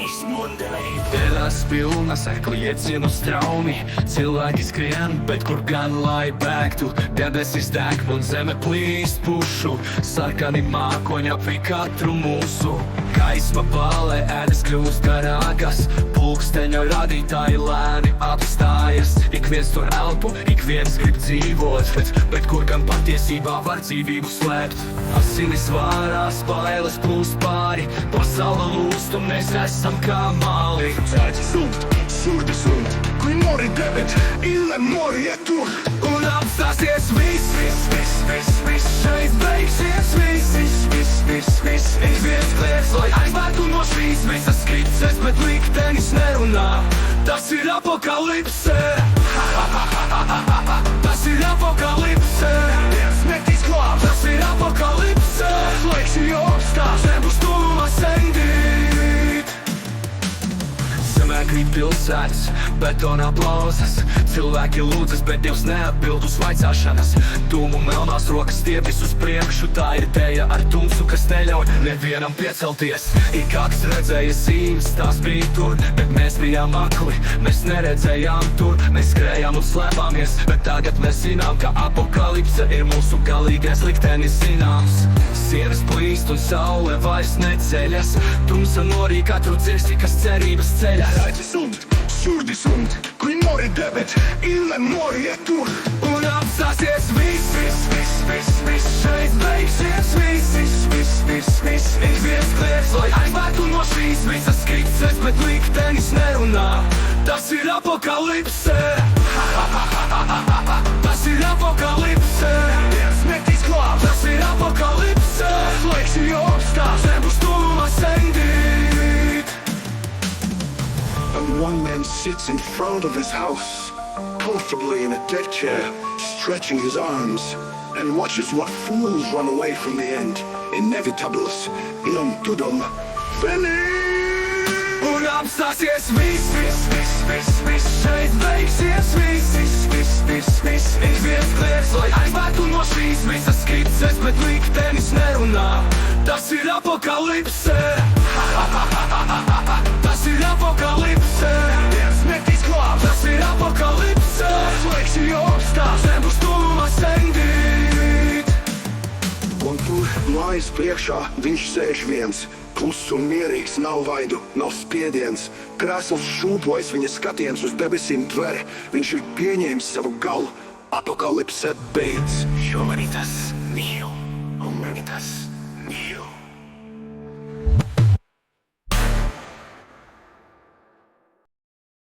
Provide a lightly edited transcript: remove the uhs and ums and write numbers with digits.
Dienas pilnas ar kliecienu straumi, cilvēki skrien, bet kur gan lai bēgtu. Debesis deg un zeme plīst pušu, sarkani mākoņi apvij katru mūsu. Gaisma pālē, ēdas kļūst garākas, pulksteņa radītāji lēni apstājas. Ik viens tur elpo, ik viens grib dzīvot, bet kur gan patiesībā var dzīvību slēpt. Asinis vārās, bailes plūst pāri, pasaule lūst un mēs esam kā māli. Ceļš sunt, surdi sunt, kui nori debet, ille nori tur. Un apstāsies viss, šeit beigsies viss. Ik viens kliedz, lai aizvērtu no šīs visas skices, bet liktenis nerunā. Tas ir apokalipse. Tas ir apokalipse. Viens metīs glāb, Tas ir apokalipse. slēgsi jostās. Nebūs tuvumā sendīt. Zemē krīt pilsētas, betonā plauzas. Cilvēki lūdzas, bet Dievs neatbild uz vaicāšanas. Dūmu melnās rokas stiepjas uz priekšu, tā ir dēja ar tumsu, kas neļauj nevienam piecelties. Ik kāds redzēja zīmes, tās bija tur, bet mēs bijām akli. Mēs neredzējām tur, mēs skrējām un slēpāmies, bet tagad mēs zinām, ka apokalipse ir mūsu galīgais liktenis zināms. Sienas plīst un saule vairs neceļas, tumsa norī katru dzirsti, kas cerības ceļas. Ceļš sunt, surdi sunt, kui nori debet, ille nori tur. Un apstāsies viss, šeit beigsies viss. Ik viens kliedz, lai aizvērtu no šīs visas skices, bet liktenis nerunā. Tas ir apokalipse. Tas ir apokalipse. Viens metīs glāb, Tas ir apokalipse. slēgsi jostās. Nebūs tuvumā sendīt. And one man sits in front of his house, comfortably in a deck chair, stretching his arms, and watches what fools run away from the end. Inevitables, ilum tudum, finis! Un apstāsies viss, šeit beigsies viss. Ik viens kliedz, lai aizvērtu no šīs visas skices, bet liktenis nerunā. Tas ir apokalipse. Tas ir apokalipse. Viens metīs glāb, Tas ir apokalipse. slēgsi jostās. Nebūs tuvumā sendīt. Un tur mājas priekšā viņš sēž viens, kluss un mierīgs, nav vaidu, nav spiediens. Krēsls šūpojas, viņa skatiens uz debesīm tver, viņš ir pieņēmis savu galu. Apokalipse beidz. Humanitas nihil humanitas.